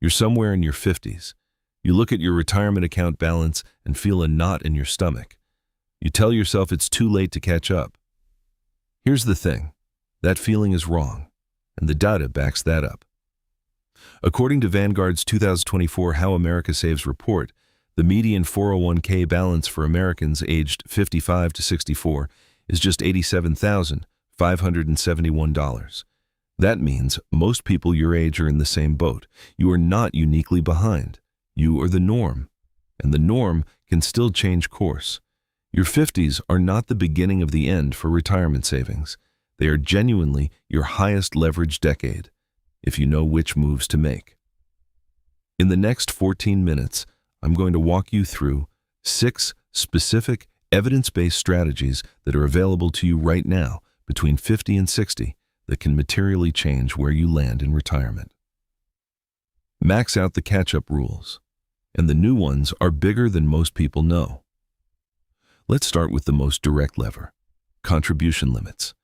You're somewhere in your 50s. You look at your retirement account balance and feel a knot in your stomach. You tell yourself it's too late to catch up. Here's the thing. That feeling is wrong, and the data backs that up. According to Vanguard's 2024 How America Saves report, the median 401k balance for Americans aged 55 to 64 is just $87,571. That means most people your age are in the same boat. You are not uniquely behind. You are the norm, and the norm can still change course. Your 50s are not the beginning of the end for retirement savings. They are genuinely your highest leverage decade, if you know which moves to make. In the next 14 minutes, I'm going to walk you through 6 specific evidence-based strategies that are available to you right now between 50 and 60 that can materially change where you land in retirement. Max out the catch-up rules, and the new ones are bigger than most people know. Let's start with the most direct lever, contribution limits.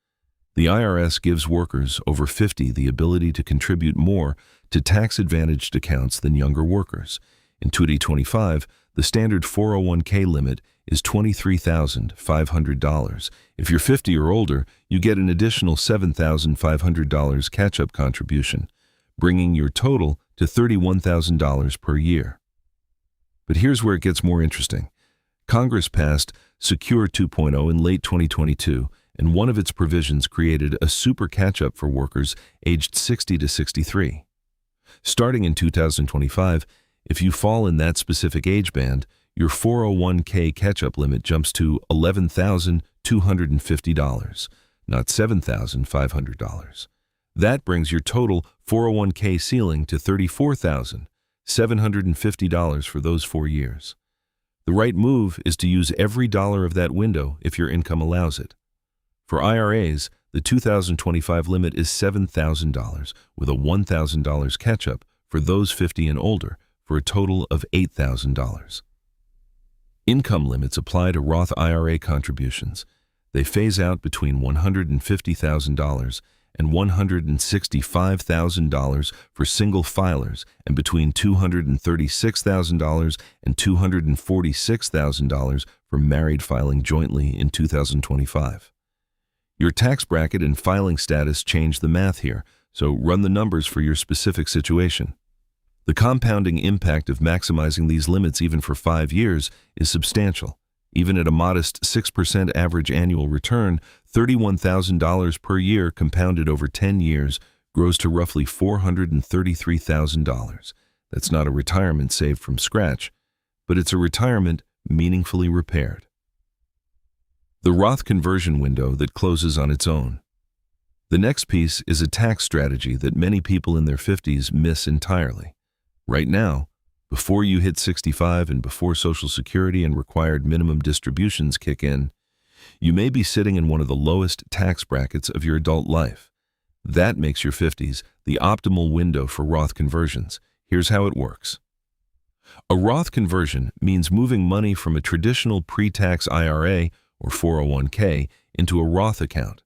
The IRS gives workers over 50 the ability to contribute more to tax-advantaged accounts than younger workers. In 2025, the standard 401k limit is $23,500. If you're 50 or older, you get an additional $7,500 catch-up contribution, bringing your total to $31,000 per year. But here's where it gets more interesting. Congress passed Secure 2.0 in late 2022, and one of its provisions created a super catch-up for workers aged 60 to 63. Starting in 2025, if you fall in that specific age band, your 401k catch-up limit jumps to $11,250, not $7,500. That brings your total 401k ceiling to $34,750 for those 4 years. The right move is to use every dollar of that window if your income allows it. For IRAs, the 2025 limit is $7,000 with a $1,000 catch-up for those 50 and older for a total of $8,000. Income limits apply to Roth IRA contributions. They phase out between $150,000 and $165,000 for single filers and between $236,000 and $246,000 for married filing jointly in 2025. Your tax bracket and filing status change the math here, so run the numbers for your specific situation. The compounding impact of maximizing these limits even for 5 years is substantial. Even at a modest 6% average annual return, $31,000 per year compounded over 10 years grows to roughly $433,000. That's not a retirement saved from scratch, but it's a retirement meaningfully repaired. The Roth conversion window that closes on its own. The next piece is a tax strategy that many people in their 50s miss entirely. Right now, before you hit 65 and before Social Security and required minimum distributions kick in, you may be sitting in one of the lowest tax brackets of your adult life. That makes your 50s the optimal window for Roth conversions. Here's how it works. A Roth conversion means moving money from a traditional pre-tax IRA or 401k into a Roth account.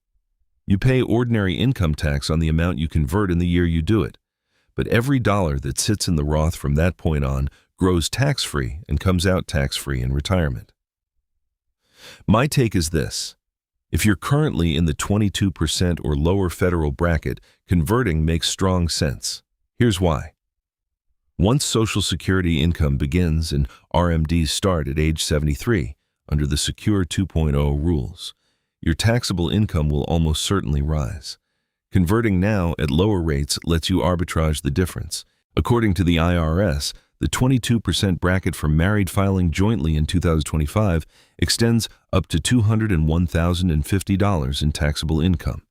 You pay ordinary income tax on the amount you convert in the year you do it, but every dollar that sits in the Roth from that point on grows tax-free and comes out tax-free in retirement. My take is this. If you're currently in the 22% or lower federal bracket, converting makes strong sense. Here's why. Once Social Security income begins and RMDs start at age 73, under the Secure 2.0 rules, your taxable income will almost certainly rise. Converting now at lower rates lets you arbitrage the difference. According to the IRS, the 22% bracket for married filing jointly in 2025 extends up to $201,050 in taxable income.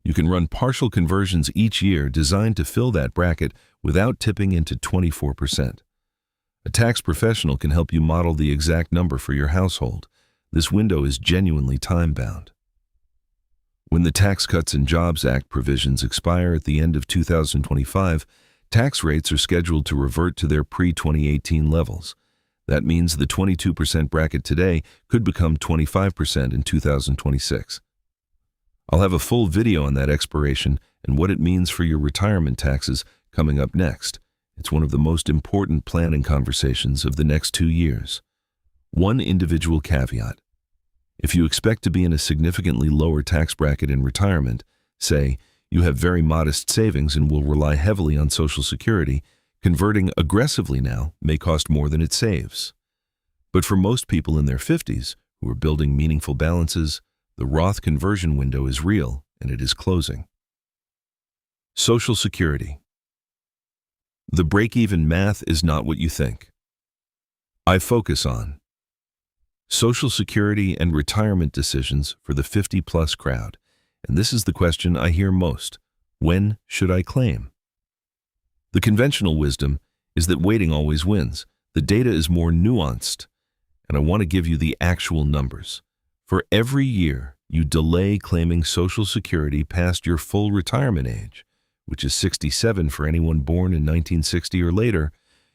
You can run partial conversions each year designed to fill that bracket without tipping into 24%. A tax professional can help you model the exact number for your household. This window is genuinely time-bound. When the Tax Cuts and Jobs Act provisions expire at the end of 2025, tax rates are scheduled to revert to their pre-2018 levels. That means the 22% bracket today could become 25% in 2026. I'll have a full video on that expiration and what it means for your retirement taxes coming up next. It's one of the most important planning conversations of the next 2 years. One individual caveat. If you expect to be in a significantly lower tax bracket in retirement, say, you have very modest savings and will rely heavily on Social Security, converting aggressively now may cost more than it saves. But for most people in their 50s who are building meaningful balances, the Roth conversion window is real and it is closing. Social Security. The break-even math is not what you think. I focus on Social Security and retirement decisions for the 50-plus crowd, and this is the question I hear most. When should I claim? The conventional wisdom is that waiting always wins. The data is more nuanced, and I want to give you the actual numbers. For every year you delay claiming Social Security past your full retirement age, which is 67 for anyone born in 1960 or later,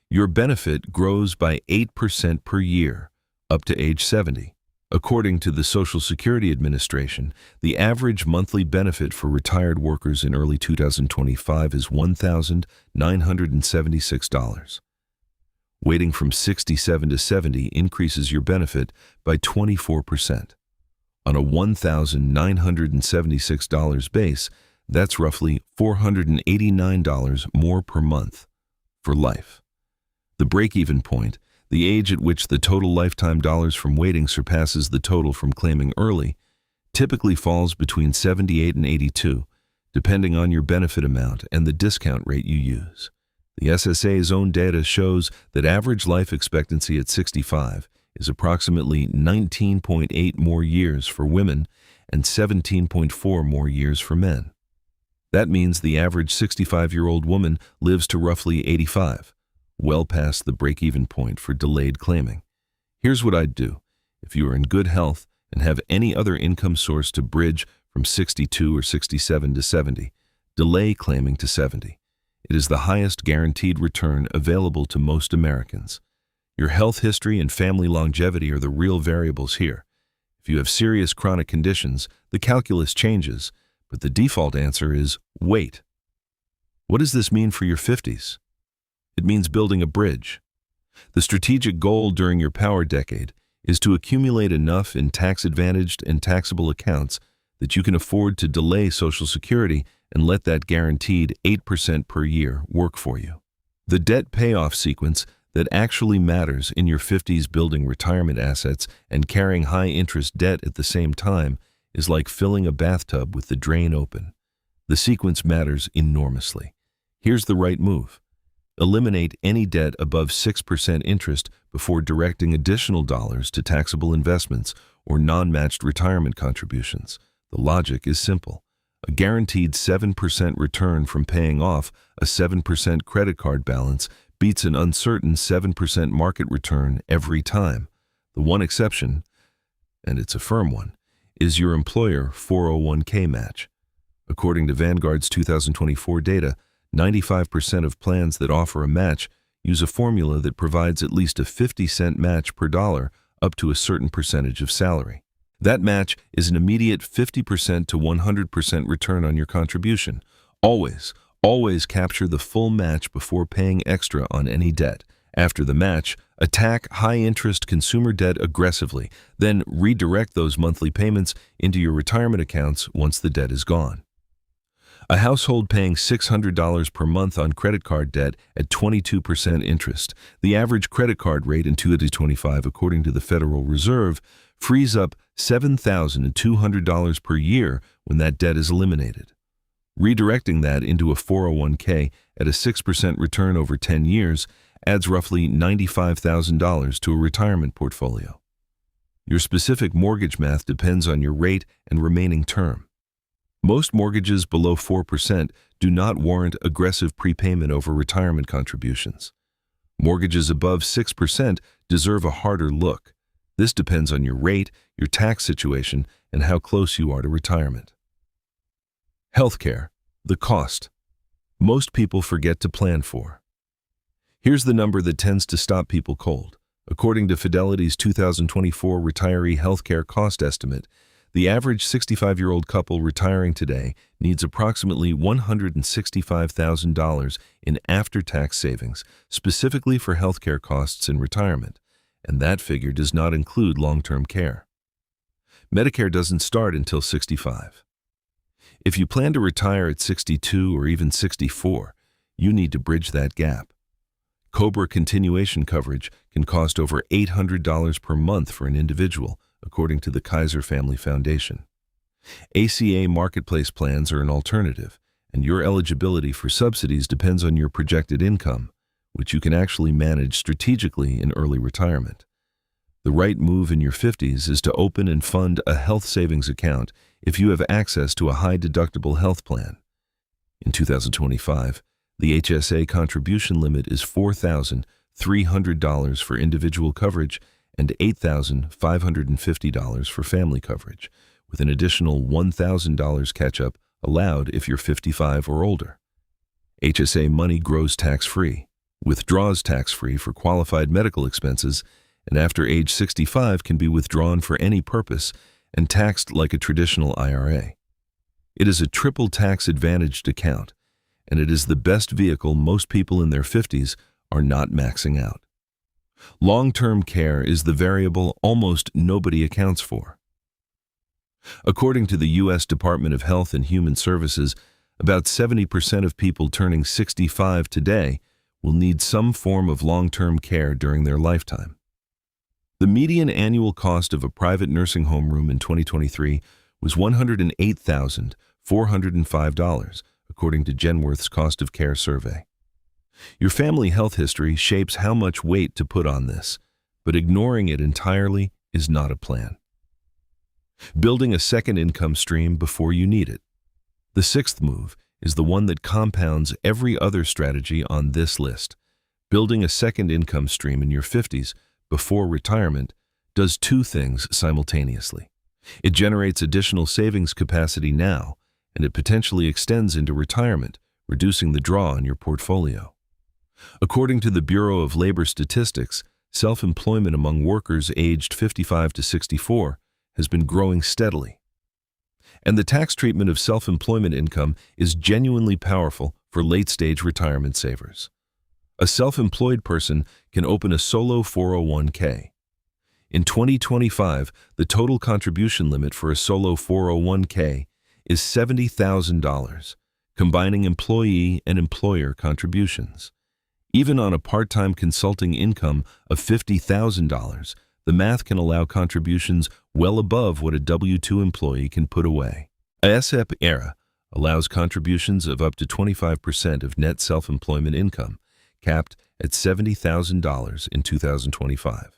your benefit grows by 8% per year, up to age 70. According to the Social Security Administration, the average monthly benefit for retired workers in early 2025 is $1,976. Waiting from 67 to 70 increases your benefit by 24%. On a $1,976 base, that's roughly $489 more per month for life. The break-even point, the age at which the total lifetime dollars from waiting surpasses the total from claiming early, typically falls between 78 and 82, depending on your benefit amount and the discount rate you use. The SSA's own data shows that average life expectancy at 65 is approximately 19.8 more years for women and 17.4 more years for men. That means the average 65-year-old woman lives to roughly 85, well past the break-even point for delayed claiming. Here's what I'd do. If you are in good health and have any other income source to bridge from 62 or 67 to 70, delay claiming to 70. It is the highest guaranteed return available to most Americans. Your health history and family longevity are the real variables here. If you have serious chronic conditions, the calculus changes, but the default answer is wait. What does this mean for your 50s? It means building a bridge. The strategic goal during your power decade is to accumulate enough in tax-advantaged and taxable accounts that you can afford to delay Social Security and let that guaranteed 8% per year work for you. The debt payoff sequence that actually matters in your 50s building retirement assets and carrying high-interest debt at the same time is like filling a bathtub with the drain open. The sequence matters enormously. Here's the right move. Eliminate any debt above 6% interest before directing additional dollars to taxable investments or non-matched retirement contributions. The logic is simple. A guaranteed 7% return from paying off a 7% credit card balance beats an uncertain 7% market return every time. The one exception, and it's a firm one, is your employer 401k match. According to Vanguard's 2024 data, 95% of plans that offer a match use a formula that provides at least a 50-cent match per dollar up to a certain percentage of salary. That match is an immediate 50% to 100% return on your contribution. Always capture the full match before paying extra on any debt. After the match, attack high-interest consumer debt aggressively, then redirect those monthly payments into your retirement accounts once the debt is gone. A household paying $600 per month on credit card debt at 22% interest, the average credit card rate in 2025, according to the Federal Reserve, frees up $7,200 per year when that debt is eliminated. Redirecting that into a 401k at a 6% return over 10 years adds roughly $95,000 to a retirement portfolio. Your specific mortgage math depends on your rate and remaining term. Most mortgages below 4% do not warrant aggressive prepayment over retirement contributions. Mortgages above 6% deserve a harder look. This depends on your rate, your tax situation, and how close you are to retirement. Healthcare, the cost. Most people forget to plan for. Here's the number that tends to stop people cold. According to Fidelity's 2024 retiree healthcare cost estimate, The average 65-year-old couple retiring today needs approximately $165,000 in after-tax savings, specifically for healthcare costs in retirement, and that figure does not include long-term care. Medicare doesn't start until 65. If you plan to retire at 62 or even 64, you need to bridge that gap. COBRA continuation coverage can cost over $800 per month for an individual, according to the Kaiser Family Foundation. ACA marketplace plans are an alternative, and your eligibility for subsidies depends on your projected income, which you can actually manage strategically in early retirement. The right move in your 50s is to open and fund a health savings account if you have access to a high-deductible health plan. In 2025, the HSA contribution limit is $4,300 for individual coverage and $8,550 for family coverage, with an additional $1,000 catch-up allowed if you're 55 or older. HSA money grows tax-free, withdraws tax-free for qualified medical expenses, and after age 65 can be withdrawn for any purpose and taxed like a traditional IRA. It is a triple tax-advantaged account, and it is the best vehicle most people in their 50s are not maxing out. Long-term care is the variable almost nobody accounts for. According to the U.S. Department of Health and Human Services, about 70% of people turning 65 today will need some form of long-term care during their lifetime. The median annual cost of a private nursing home room in 2023 was $108,405, according to Genworth's Cost of Care survey. Your family health history shapes how much weight to put on this, but ignoring it entirely is not a plan. Building a second income stream before you need it. The sixth move is the one that compounds every other strategy on this list. Building a second income stream in your 50s before retirement does two things simultaneously. It generates additional savings capacity now, and it potentially extends into retirement, reducing the draw on your portfolio. According to the Bureau of Labor Statistics, self-employment among workers aged 55 to 64 has been growing steadily. And the tax treatment of self-employment income is genuinely powerful for late-stage retirement savers. A self-employed person can open a solo 401k. In 2025, the total contribution limit for a solo 401k is $70,000, combining employee and employer contributions. Even on a part-time consulting income of $50,000, the math can allow contributions well above what a W-2 employee can put away. A SEP era allows contributions of up to 25% of net self-employment income, capped at $70,000 in 2025.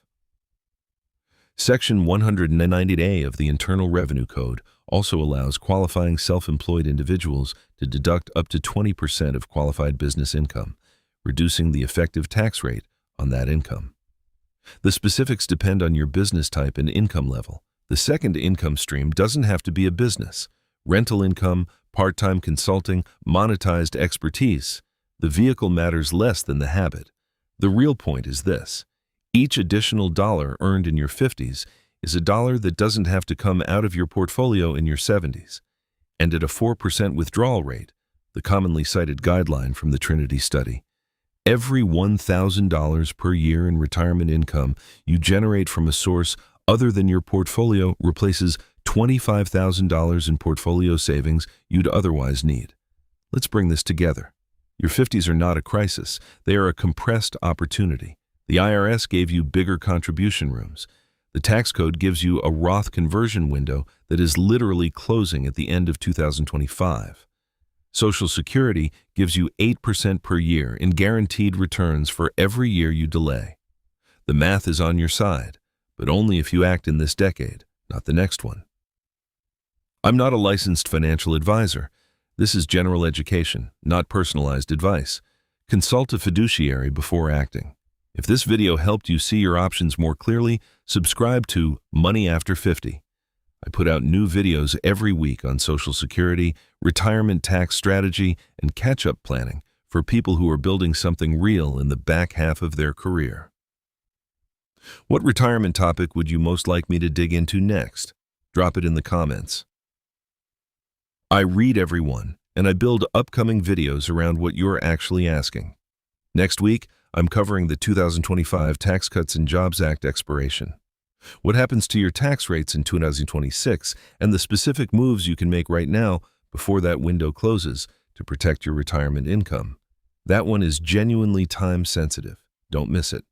Section 190A of the Internal Revenue Code also allows qualifying self-employed individuals to deduct up to 20% of qualified business income, reducing the effective tax rate on that income. The specifics depend on your business type and income level. The second income stream doesn't have to be a business. Rental income, part-time consulting, monetized expertise. The vehicle matters less than the habit. The real point is this: each additional dollar earned in your 50s is a dollar that doesn't have to come out of your portfolio in your 70s. And at a 4% withdrawal rate, the commonly cited guideline from the Trinity study, every $1,000 per year in retirement income you generate from a source other than your portfolio replaces $25,000 in portfolio savings you'd otherwise need. Let's bring this together. Your 50s are not a crisis. They are a compressed opportunity. The IRS gave you bigger contribution rooms. The tax code gives you a Roth conversion window that is literally closing at the end of 2025. Social Security gives you 8% per year in guaranteed returns for every year you delay. The math is on your side, but only if you act in this decade, not the next one. I'm not a licensed financial advisor. This is general education, not personalized advice. Consult a fiduciary before acting. If this video helped you see your options more clearly, subscribe to Money After 50. I put out new videos every week on Social Security, retirement tax strategy, and catch-up planning for people who are building something real in the back half of their career. What retirement topic would you most like me to dig into next? Drop it in the comments. I read everyone, and I build upcoming videos around what you're actually asking. Next week, I'm covering the 2025 Tax Cuts and Jobs Act expiration. What happens to your tax rates in 2026 and the specific moves you can make right now before that window closes to protect your retirement income. That one is genuinely time sensitive. Don't miss it.